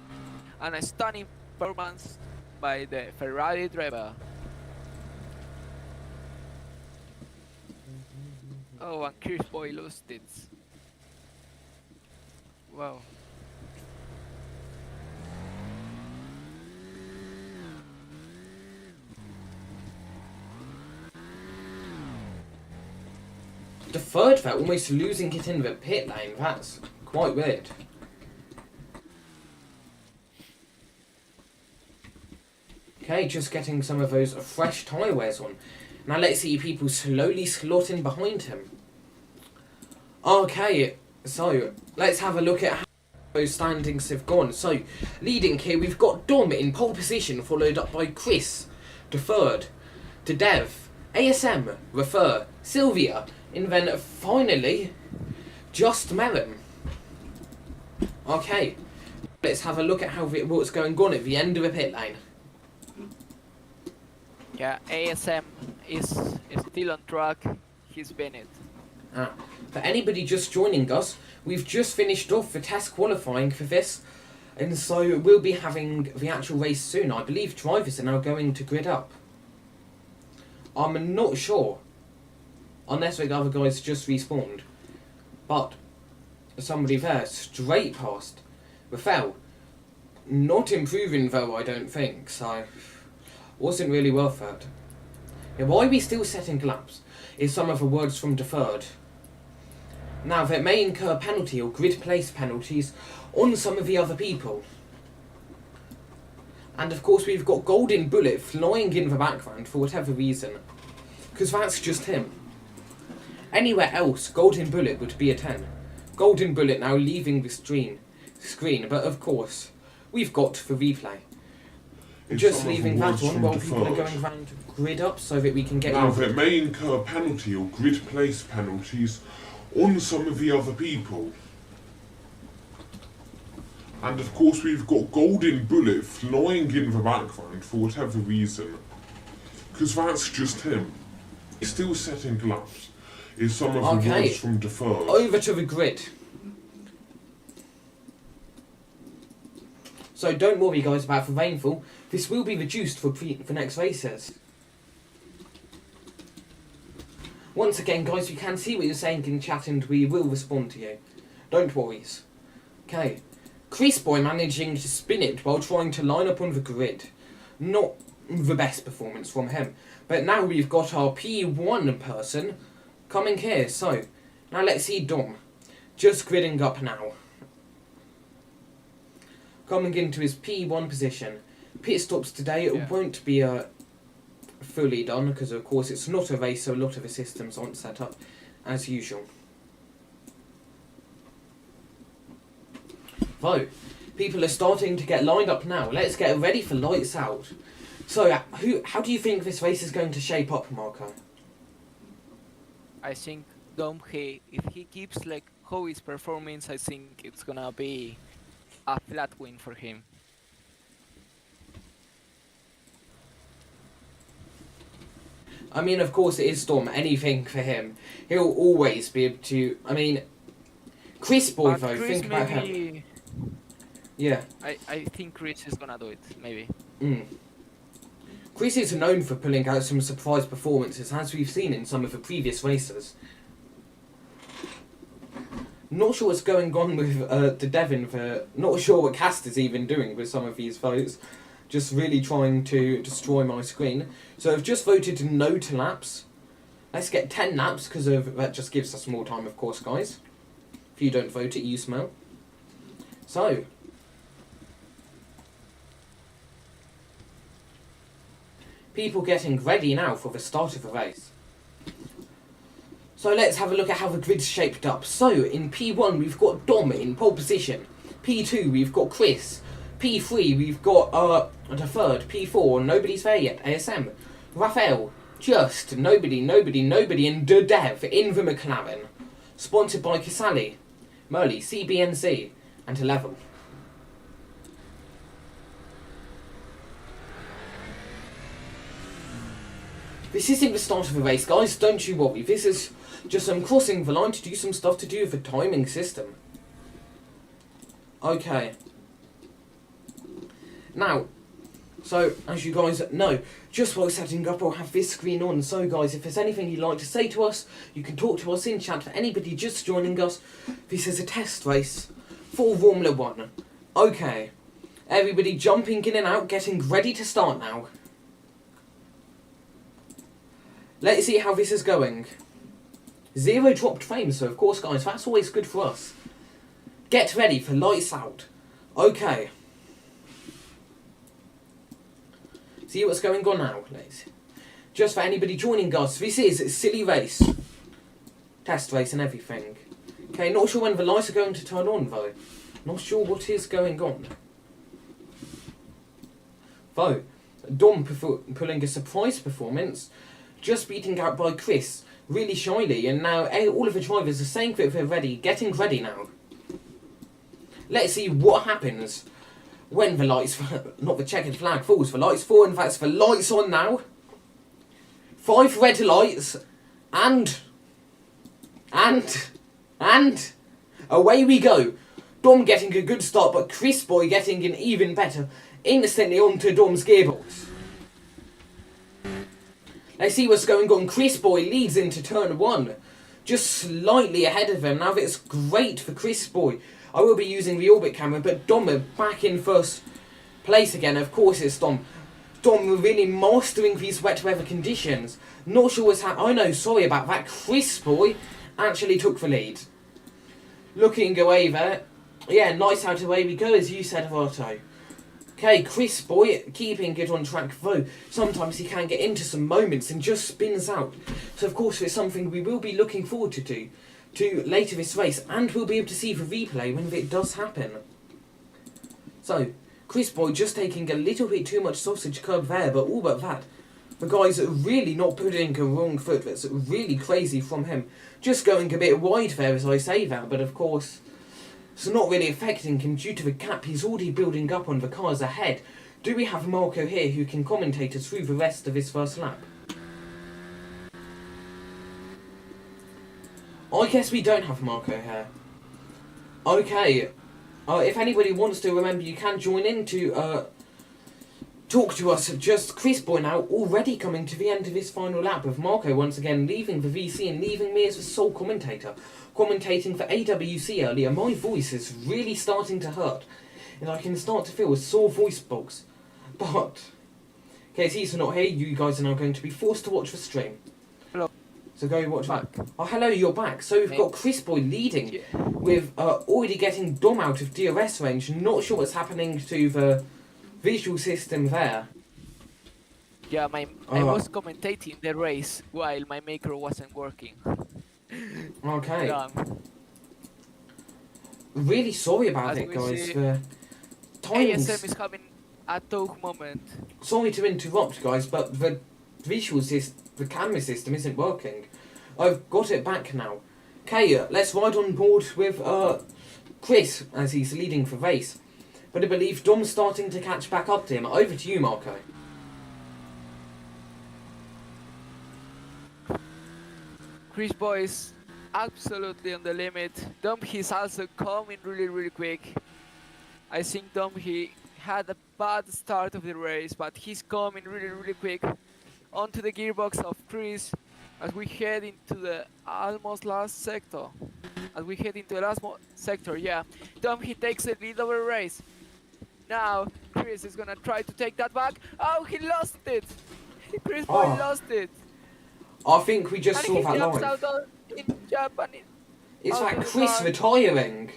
and a stunning performance by the Ferrari driver. Oh, and Chris Boy lost it. Wow. The third there, almost losing it in the pit lane. That's quite weird. Okay, just getting some of those fresh tyre wears on. Now let's see people slowly slotting behind him. Okay, so let's have a look at how those standings have gone. So, leading here, we've got Dom in pole position, followed up by Chris, the third, to Dev, ASM, Refer, Sylvia, and then finally, Just Melon. Okay, let's have a look at what's going on at the end of the pit lane. Yeah, ASM is still on track. He's Bennett. For anybody just joining us, we've just finished off the test qualifying for this, and so we'll be having the actual race soon. I believe drivers are now going to grid up. I'm not sure, unless the other guys just respawned, but somebody there straight past Rafael. Not improving though, I don't think, so wasn't really worth it. Yeah, why are we still setting laps is some of the words from deferred. Now, that may incur penalty or grid place penalties on some of the other people. And of course we've got Golden Bullet flying in the background for whatever reason. Because that's just him. Anywhere else, Golden Bullet would be a 10. Golden Bullet now leaving the screen, but of course, we've got the replay. Just leaving that on while people are going around to grid up so that we can get... Now, that may incur penalty or grid place penalties on some of the other people. And of course we've got Golden Bullet flying in the background for whatever reason. Because that's just him. He's still setting laps. Is some of the words from deferred. Over to the grid. So don't worry guys about the rainfall. This will be reduced for next races. Once again guys, you can see what you're saying in chat and we will respond to you. Don't worry. Okay. Chris Boy managing to spin it while trying to line up on the grid. Not the best performance from him. But now we've got our P1 person coming here. So, now let's see Dom. Just gridding up now. Coming into his P1 position. Pit stops today won't be fully done because of course it's not a race, so a lot of the systems aren't set up as usual. So, people are starting to get lined up now. Let's get ready for lights out. So, how do you think this race is going to shape up, Marco? I think Dom, if he keeps like how he's performing, I think it's gonna be a flat win for him. I mean, of course it is Storm. Anything for him. He'll always be able to... I mean, Chris Boy though, Chris think about him. Yeah. I think Chris is gonna do it, maybe. Chris is known for pulling out some surprise performances, as we've seen in some of the previous races. Not sure what's going on with the Devon for... Not sure what Caster's even doing with some of these votes. Just really trying to destroy my screen. So I've just voted no to laps. Let's get 10 laps, because that just gives us more time, of course, guys. If you don't vote it, you smell. So... people getting ready now for the start of the race. So let's have a look at how the grid's shaped up. So in P1 we've got Dom in pole position. P2 we've got Chris. P3 we've got the third. P4 nobody's there yet. ASM. Raphael. Just nobody and Dev in the McLaren. Sponsored by Casali, Merly, CBNC and 11. This isn't the start of the race, guys, don't you worry. This is just crossing the line to do some stuff to do with the timing system. Okay. Now, So, as you guys know, just while setting up, I'll have this screen on. So, guys, if there's anything you'd like to say to us, you can talk to us in chat. For anybody just joining us, this is a test race for Romula One. Okay, everybody jumping in and out, getting ready to start now. Let's see how this is going. 0 dropped frames, so of course, guys, that's always good for us. Get ready for lights out. Okay. See what's going on now, please. Just for anybody joining us, this is a silly race. Test race and everything. Okay, not sure when the lights are going to turn on, though. Not sure what is going on. Though, Dom pulling a surprise performance, just beating out by Chris, really shyly, and now all of the drivers are saying that they're ready, getting ready now. Let's see what happens when the lights, not the checkered flag falls, the lights fall, and that's the lights on now. 5 red lights, and away we go. Dom getting a good start, but Chris Boy getting an even better, instantly onto Dom's gearbox. Let's see what's going on. Chris Boy leads into turn 1, just slightly ahead of him. Now that's great for Chris Boy. I will be using the orbit camera, but Dom are back in first place again. Of course it's Dom. Dom really mastering these wet weather conditions. Not sure what's happening. Oh no, sorry about that. Chris Boy actually took the lead. Looking away there. Yeah, nice out away we go, as you said, Soweto. Okay, Chris Boy keeping it on track, though sometimes he can get into some moments and just spins out. So of course it's something we will be looking forward to later this race, and we'll be able to see the replay when it does happen. So, Chris Boy just taking a little bit too much sausage curb there, but all but that. The guy's really not putting a wrong foot. That's really crazy from him. Just going a bit wide there as I say that, but of course it's not really affecting him due to the gap he's already building up on the cars ahead. Do we have Marco here who can commentate us through the rest of his first lap? I guess we don't have Marco here. Okay. If anybody wants to, remember you can join in to talk to us. Just Chris Boy now already coming to the end of his final lap, with Marco once again leaving the VC and leaving me as the sole commentator. Commentating for AWC earlier, my voice is really starting to hurt, and I can start to feel a sore voice box. But, in case he's not here, you guys are now going to be forced to watch the stream. Hello. So go watch Back. that. Oh, hello, you're back. So we've got Chris Boy leading, with already getting Dom out of DRS range. Not sure what's happening to the visual system there. Yeah, I was commentating the race while my macro wasn't working. Okay. Done. Really sorry about As it, we guys. see, The timings. ASM is having a tough moment. Sorry to interrupt, guys, but the visual system, the camera system isn't working. I've got it back now. Okay, let's ride on board with Chris as he's leading the race. But I believe Dom's starting to catch back up to him. Over to you, Marco. Chris Boy is absolutely on the limit. Dom, he's also coming really quick. I think Dom, he had a bad start of the race, but he's coming really quick onto the gearbox of Chris as we head into the almost last sector. Yeah. Dom, he takes the lead over the race. Now, Chris is gonna try to take that back. Oh, he lost it! Chris Boy lost it! I think we just And saw he that jumps live. out in Japan. Is that the Chris side. retiring?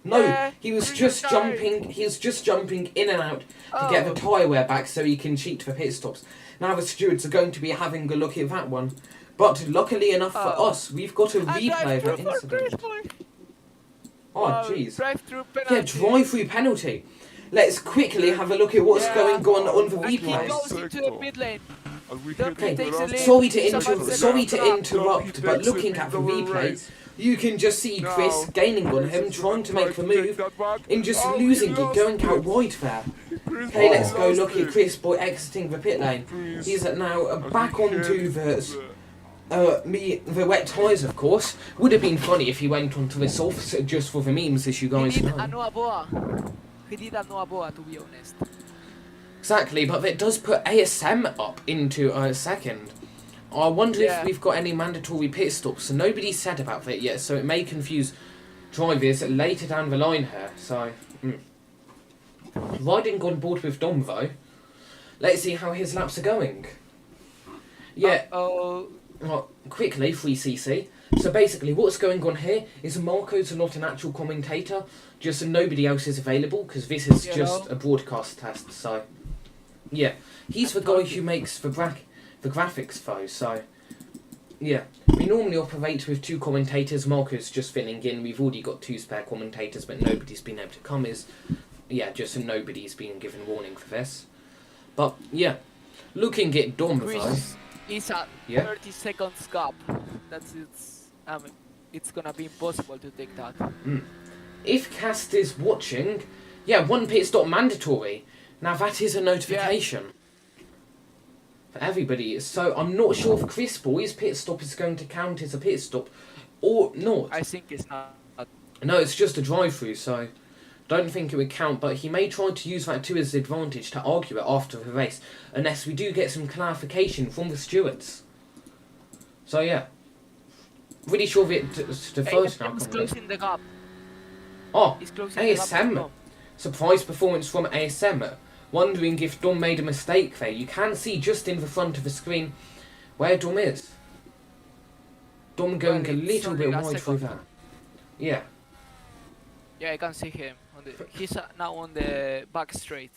No, Yeah, he was Chris just retired. jumping. He was just jumping in and out to get the tyre wear back so he can cheat for pit stops. Now the stewards are going to be having a look at that one. But luckily enough for us, we've got a replay of that incident. Oh, jeez. Drive-through Yeah, penalty. drive-through penalty. Let's quickly have a look at what's going on the And he replay. goes into the pit lane. Okay, takes the lead. sorry to interrupt, but looking at the replay, you can just see Chris gaining on him, trying to make the move, and just losing it, going out wide there. Okay, let's go look at Chris Boy exiting the pit lane. He's now back onto the wet tyres, of course. Would have been funny if he went onto the soft just for the memes, as you He guys did a know. Noah Boa. He did a Noah Boa, to be honest. Exactly, but it does put ASM up into a second. I wonder if we've got any mandatory pit stops. So nobody said about that yet, so it may confuse drivers later down the line here. So, riding on board with Dom though. Let's see how his laps are going. Yeah. Quickly, 3cc. So basically, what's going on here is Marco's not an actual commentator, just nobody else is available because this is just a broadcast test. So, yeah, he's the guy who makes the graphics though. So, yeah, we normally operate with 2 commentators. Marco's just filling in. We've already got 2 spare commentators, but nobody's been able to come. Just nobody's been given warning for this. But yeah, looking at Dom though. It's a 30 seconds gap. That's it's gonna be impossible to take that. If Cast is watching, 1 pit stop mandatory. Now that is a notification for everybody. So I'm not sure if Chris Boy's pit stop is going to count as a pit stop or not. I think it's not. No, it's just a drive-through, so don't think it would count. But he may try to use that to his advantage to argue it after the race, unless we do get some clarification from the stewards. So yeah. Really sure that the first now. He's closing the gap. Oh, He's closing ASM. The gap. Surprise performance from ASM. Wondering if Dom made a mistake there. You can see just in the front of the screen where Dom is. Dom going a little bit wide through that. Yeah. Yeah, I can see him. He's now on the back straight.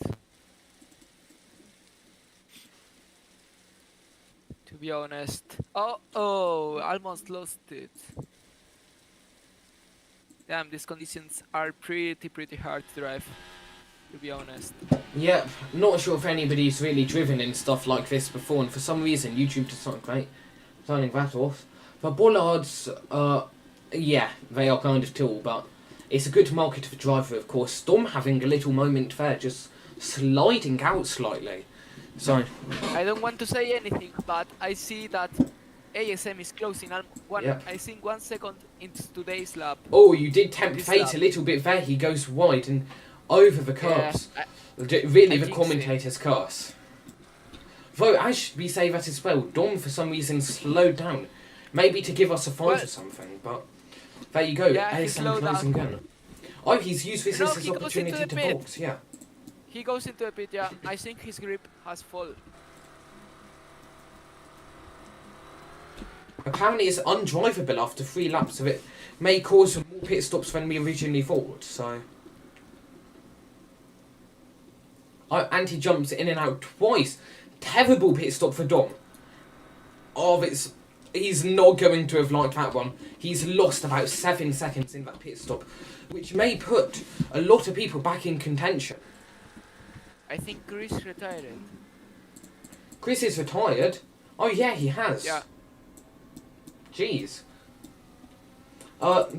To be honest. Oh, almost lost it. Damn, these conditions are pretty hard to drive. To be honest. Yeah, not sure if anybody's really driven in stuff like this before, and for some reason YouTube does not great turning that off. But bollards, they are kind of tall, but it's a good market for driver, of course. Storm having a little moment there, just sliding out slightly. Sorry. I don't want to say anything, but I see that ASM is closing. I think 1 second into today's lap. Oh, you did tempt fate a little bit there. He goes wide and over the curves. Really, the commentator's curse. Though, as we say that as well, Dom for some reason slowed down. Maybe to give us a fight or something, but there you go. ASM closing gun. Oh, he's used this as his opportunity to box, He goes into a pit, I think his grip has fallen. Apparently it's undrivable after 3 laps, so it may cause more pit stops than we originally thought, so... and he jumps in and out twice. Terrible pit stop for Dom. He's not going to have liked that one. He's lost about 7 seconds in that pit stop, which may put a lot of people back in contention. I think Chris retired. Chris is retired? Oh yeah, he has. Yeah. Jeez.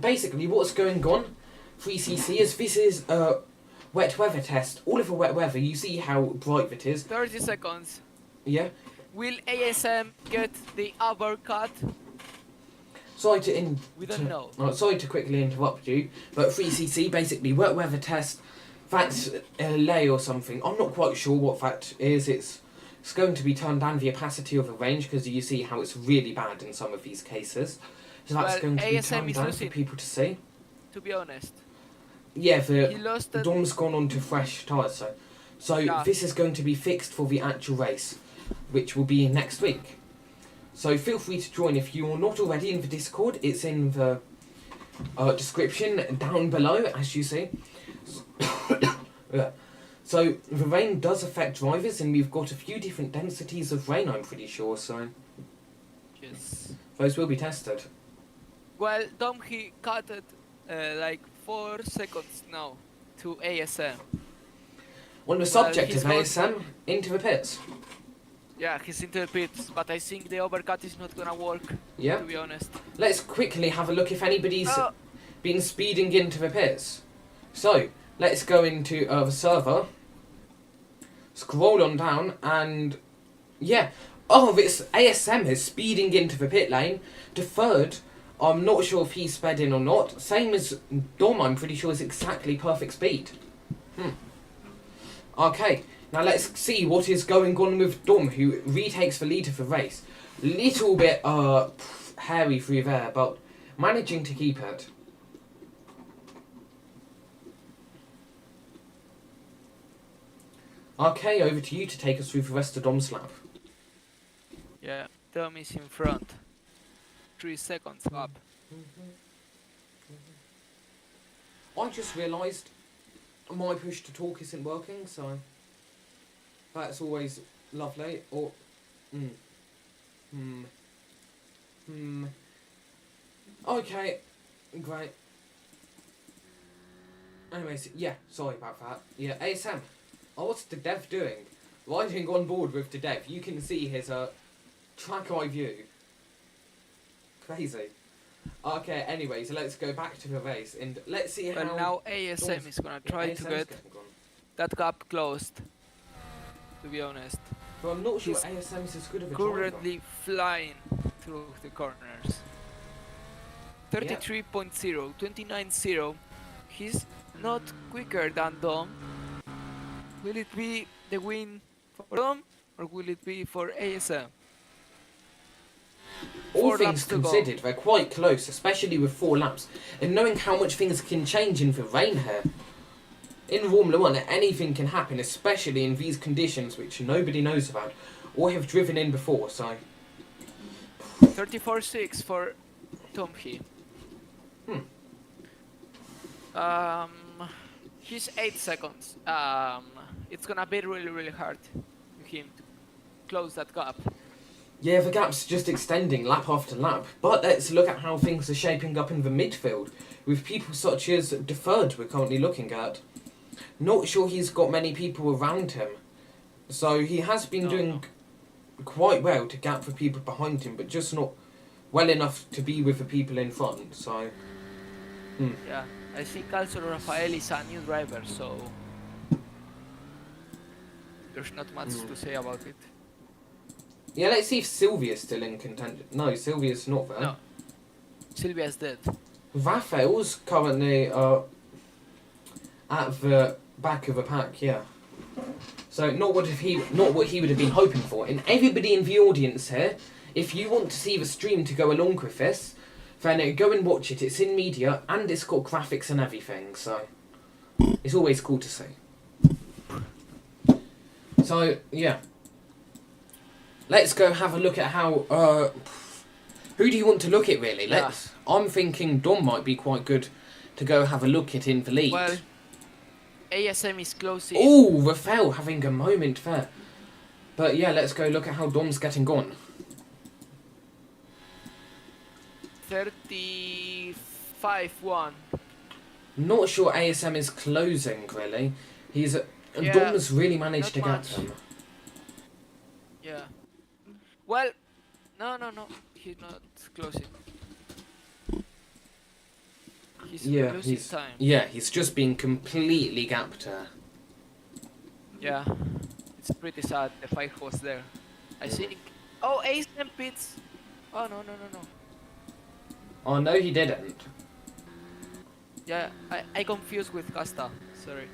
Basically what's going on, 3cc, is this is a wet weather test. All of the wet weather, you see how bright it is. 30 seconds. Yeah. Will ASM get the uppercut? We don't know. Sorry to quickly interrupt you, but 3cc, basically wet weather test, that's a lay or something. I'm not quite sure what that is. It's going to be turned down the opacity of the range because you see how it's really bad in some of these cases. So that's going to be turned down for people to see. To be honest. Yeah, Dom's gone on to fresh tyres, so this is going to be fixed for the actual race, which will be next week. So feel free to join if you're not already in the Discord. It's in the description down below, as you see. So the rain does affect drivers, and we've got a few different densities of rain, I'm pretty sure, so yes. Those will be tested. Well, Dom, he cut it like 4 seconds now to ASM. On the subject of ASM, into the pits. Yeah, he's into the pits, but I think the overcut is not gonna work, to be honest. Let's quickly have a look if anybody's been speeding into the pits. So, let's go into the server, scroll on down, and this ASM is speeding into the pit lane. Deferred, I'm not sure if he sped in or not. Same as Dom, I'm pretty sure is exactly perfect speed. Okay, Now let's see what is going on with Dom, who retakes the lead of the race. Little bit hairy through there, but managing to keep it. Okay, over to you to take us through the rest of Dom's lap. Yeah, Dom is in front. 3 seconds up. I just realised my push to talk isn't working, so that's always lovely. Or, Okay, great. Anyways, yeah, sorry about that. Yeah, ASM. Oh, what's the dev doing? Riding on board with the dev. You can see his track eye view. Crazy. Okay, anyways, let's go back to the race and let's see how... Well, now ASM is gonna try to get that gap closed, to be honest. But I'm not sure He's ASM is as good of a driver. Currently flying through the corners. 33.0, 29.0. He's not quicker than Dom. Will it be the win for Dom or will it be for ASM? All things considered, they're quite close, especially with 4 laps, and knowing how much things can change in the rain here. In Romula One, anything can happen, especially in these conditions which nobody knows about or have driven in before, so... 34.6 for Tom here. He's 8 seconds. It's gonna be really hard for him to close that gap. Yeah, the gap's just extending lap after lap, but let's look at how things are shaping up in the midfield, with people such as Deferred we're currently looking at. Not sure he's got many people around him, so he has been doing quite well to gap the people behind him, but just not well enough to be with the people in front, so... Yeah, I think also Rafael is a new driver, so there's not much to say about it. Yeah, let's see if Sylvia's still in contention. No, Sylvia's not there. No, Sylvia's dead. Raphael's currently at the back of the pack, yeah. So not what he would have been hoping for. And everybody in the audience here, if you want to see the stream to go along with this, then go and watch it. It's in media and it's got graphics and everything, so it's always cool to see. So yeah. Let's go have a look at how, who do you want to look at really? I'm thinking Dom might be quite good to go have a look at in the lead. Well, ASM is closing. Oh, Rafael having a moment there. But yeah, let's go look at how Dom's getting on. 35.1. Not sure ASM is closing really. Dom's really managed to get him. Yeah. Well, no, he's not closing. He's losing time. Yeah, he's just been completely gapped her. Yeah, it's pretty sad. The fight was there. I think. Oh, ASM pits. Oh no. Oh no, he didn't. Yeah, I confused with Casta. Sorry.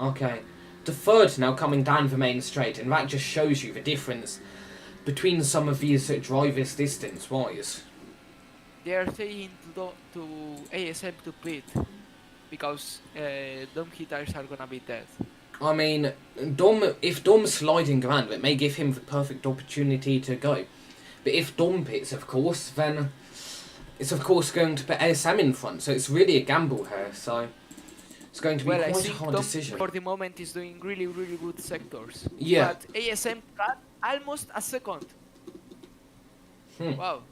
Okay. Deferred now coming down the main straight, and that just shows you the difference between some of these drivers distance-wise. They are saying to ASM to pit because Dom tires are gonna be dead. I mean, if Dom's sliding around, it may give him the perfect opportunity to go. But if Dom pits, of course, then it's of course going to put ASM in front, so it's really a gamble here, so it's going to be quite a hard decision. For the moment is doing really good sectors. Yeah. But ASM got almost a second. Wow.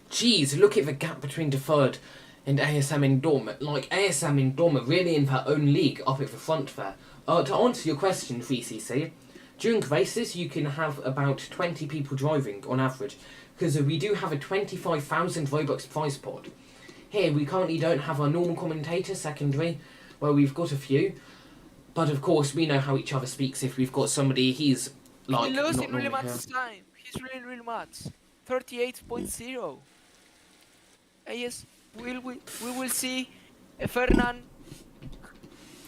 Jeez, look at the gap between Deferred and ASM and Dom. Like, ASM and Dom are really in their own league up at the front there. To answer your question, 3cc, during races you can have about 20 people driving on average, because we do have a 25,000 Robux prize pot. Here, we currently don't have our normal commentator secondary, where we've got a few. But of course, we know how each other speaks if we've got somebody he's like... He's losing really much time. He's really much. 38.0. Yes, we will see Fernand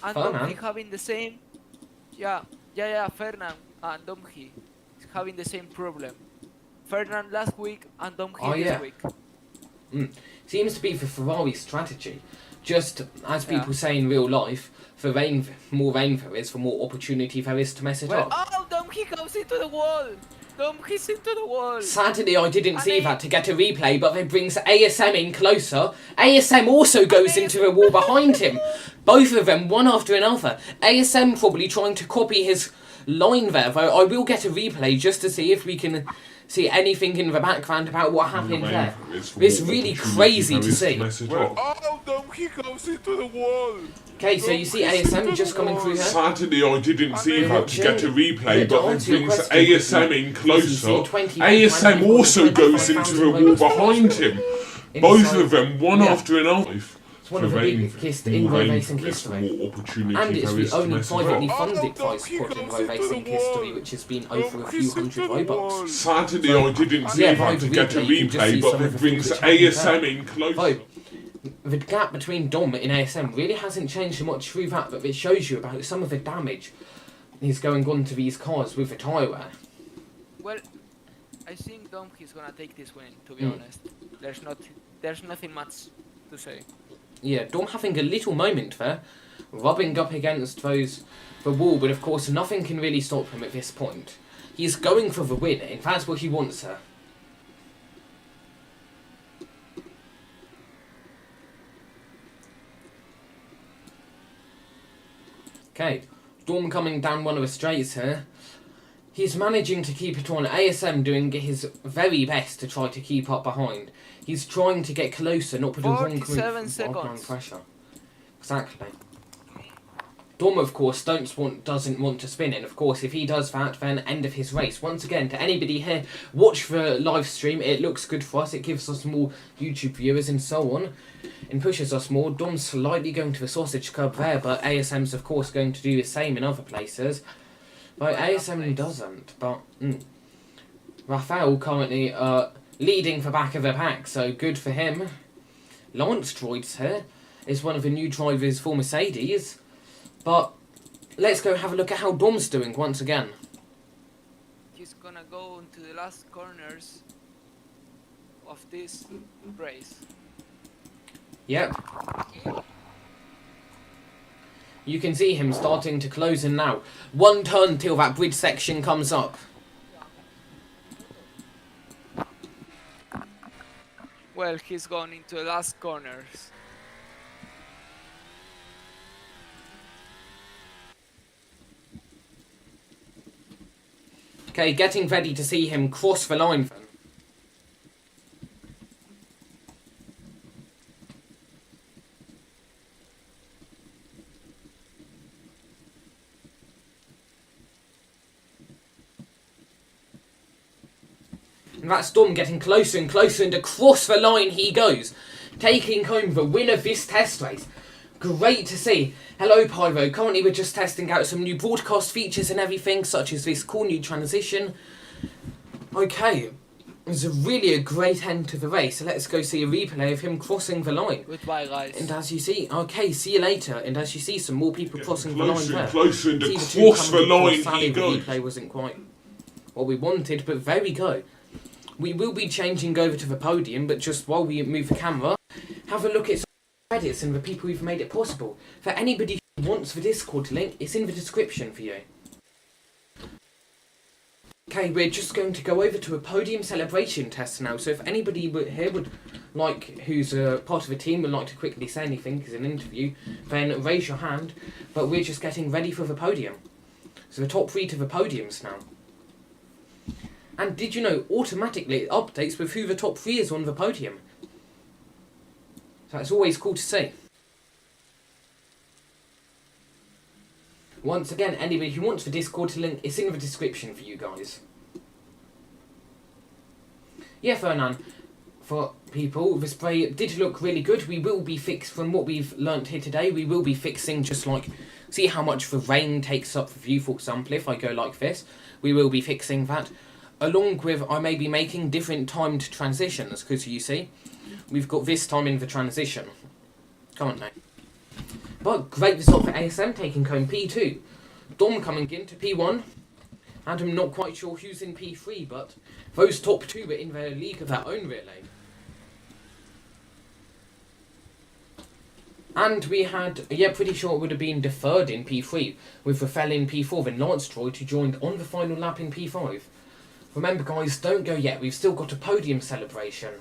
and Dominic having the same Yeah, Fernand and Domhi is having the same problem. Fernand last week and Domhi Oh, this yeah. week. Seems to be the Ferrari strategy. Just as Yeah. people say in real life, for more rain there is, for more opportunity there is to mess it up. Oh, Domhi goes into the wall! Domhi's into the wall! Sadly, I didn't And see they- that to get a replay, but it brings ASM in closer. ASM also goes into the wall behind him. Both of them, one after another. ASM probably trying to copy his line there, though I will get a replay just to see if we can see anything in the background about what happened there. It's really crazy to see. Oh, Domhi goes into the wall. Okay, so you see ASM just coming through here. Sadly, I didn't see that to get a replay, Yeah, to but it answer your brings question, ASM in closer. 20 ASM also goes into the wall behind him. Both Inside. of them, one Yeah. after another. It's one of the biggest in road racing history. More opportunity And it's there is the to only mess it privately up. funded prize pod in road racing history, which has been over a few hundred Robux. Sadly, I didn't see Yeah, that by to the get a replay, you can just replay, see but some of it the brings things which happened ASM there. in closer. Though, the gap between Dom and ASM really hasn't changed so much through that, but it shows you about some of the damage is going on to these cars with the tyre wear. Well, I think Domhi's gonna take this win, to be honest. There's nothing much to say. Yeah, Dom having a little moment there, rubbing up against the wall, but of course nothing can really stop him at this point. He's going for the win, and that's what he wants her. Okay, Dom coming down one of the straights here. He's managing to keep it on. ASM doing his very best to try to keep up behind. He's trying to get closer, not put a wrong 47 seconds. pressure. Exactly. Dom, of course, doesn't want to spin it. Of course, if he does that, then end of his race. Once again, to anybody here, watch the live stream. It looks good for us. It gives us more YouTube viewers and so on. And pushes us more. Dom's slightly going to the sausage club there, but ASM's, of course, going to do the same in other places. But ASM doesn't. But Raphael currently leading for back of the pack, so good for him. Lance Droids here is one of the new drivers for Mercedes. But let's go have a look at how Dom's doing once again. He's gonna go into the last corners of this race. Yep. You can see him starting to close in now. One turn till that bridge section comes up. Well, he's gone into the last corners. Okay, getting ready to see him cross the line. And that's Dom getting closer and closer, and across the line he goes, taking home the win of this test race. Great to see. Hello Pyro, currently we're just testing out some new broadcast features and everything, such as this cool new transition. Okay, it was really a great end to the race, so let's go see a replay of him crossing the line. Goodbye, guys. And as you see, okay, see you later, and as you see some more people crossing the line there. Closer and See the two across the coming across. line Sadly, he the goes. replay wasn't quite what we wanted, but there we go. We will be changing over to the podium, but just while we move the camera, have a look at some credits and the people who've made it possible. For anybody who wants the Discord link, it's in the description for you. Okay, we're just going to go over to a podium celebration test now, so if anybody here would like, who's a part of the team, would like to quickly say anything as an interview, then raise your hand, but we're just getting ready for the podium. So the top 3 to the podiums now. And did you know, automatically it updates with who the top 3 is on the podium. So it's always cool to see. Once again, anybody who wants the Discord link, it's in the description for you guys. Yeah, Fernand, for people, the spray did look really good. We will be from what we've learnt here today, we will be fixing just like, see how much the rain takes up the view, for example, if I go like this. We will be fixing that. Along with, I may be making different timed transitions, because you see, we've got this time in the transition. Come on now. But great result for ASM, taking home P2. Dom coming into P1. And I'm not quite sure who's in P3, but those top two were in their league of their own, really. And we had, pretty sure it would have been deferred in P3, with Rafael in P4, then Lance Droid, who joined on the final lap in P5. Remember, guys, don't go yet. We've still got a podium celebration.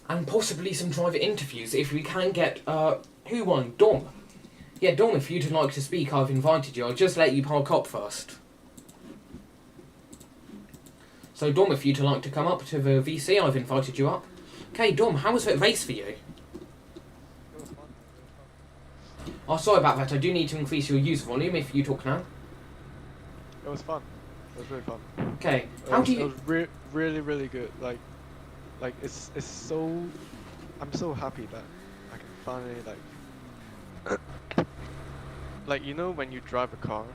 And possibly some driver interviews if we can get, who won? Dom. Yeah, Dom, if you'd like to speak, I've invited you. I'll just let you park up first. So, Dom, if you'd like to come up to the VC, I've invited you up. Okay, Dom, how was that race for you? It was fun. Oh, sorry about that. I do need to increase your user volume if you talk now. It was fun. It was really fun. Okay, how do you... It was really good. Like it's so... I'm so happy that I can finally like you know when you drive a car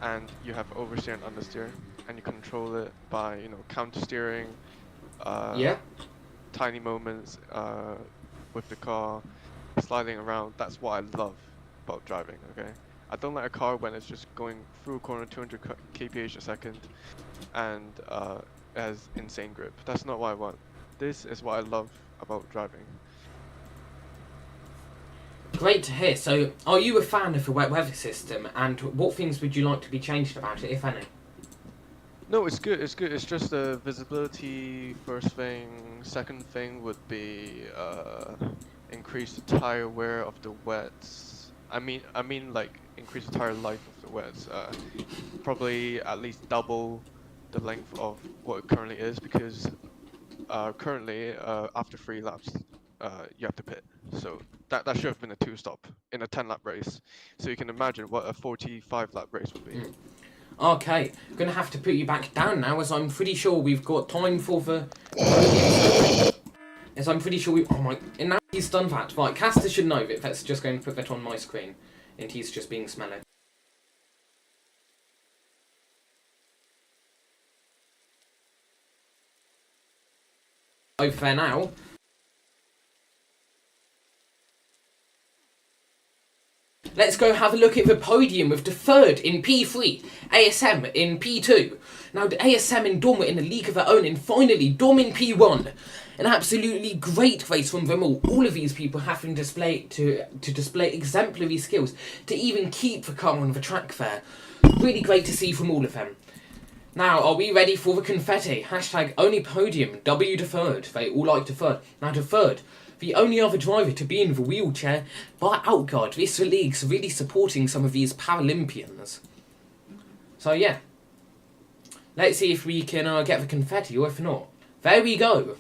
and you have oversteer and understeer and you control it by, you know, counter steering, yeah? tiny moments with the car sliding around. That's what I love about driving. Okay, I don't like a car when it's just going through a corner 200 kph a second and has insane grip. That's not what I want. This is what I love about driving. Great to hear. So, are you a fan of the wet weather system, and what things would you like to be changed about it, if any? No, it's good. It's good. It's just the visibility. First thing. Second thing would be increase the tire wear of the wets. I mean like increase the tire life of the wets. Probably at least double the length of what it currently is, because currently after 3 laps you have to pit. So that should have been a 2-stop in a 10-lap race. So you can imagine what a 45-lap race would be. Okay, I'm going to have to put you back down now, as I'm pretty sure we've got time for the... As I'm pretty sure we... Oh my... And now he's done that. Right, Caster should know that. That's just going to put that on my screen. And he's just being smelly. Over there now. Let's go have a look at the podium with the third in P3, ASM in P2. Now the ASM and Dom were in a league of their own, and finally Dom in P1. An absolutely great race from them all. All of these people having to display exemplary skills to even keep the car on the track there. Really great to see from all of them. Now, are we ready for the confetti? Hashtag only podium, W to third. They all like to third. Now to third. The only other driver to be in the wheelchair by Outguard. This league's really supporting some of these Paralympians. So yeah. Let's see if we can get the confetti, or if not. There we go.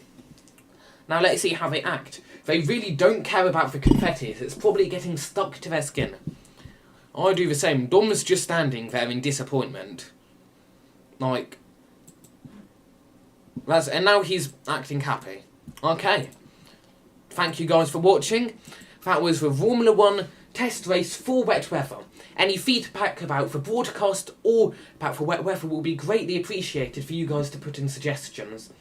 Now let's see how they act. They really don't care about the confetti. It's probably getting stuck to their skin. I do the same. Dom's just standing there in disappointment. Like... and now he's acting happy. Okay. Thank you guys for watching. That was the Romula One test race for wet weather. Any feedback about the broadcast or about the wet weather will be greatly appreciated for you guys to put in suggestions.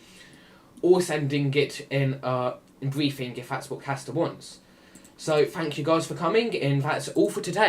Or sending it in briefing if that's what Caster wants. So thank you guys for coming, and that's all for today.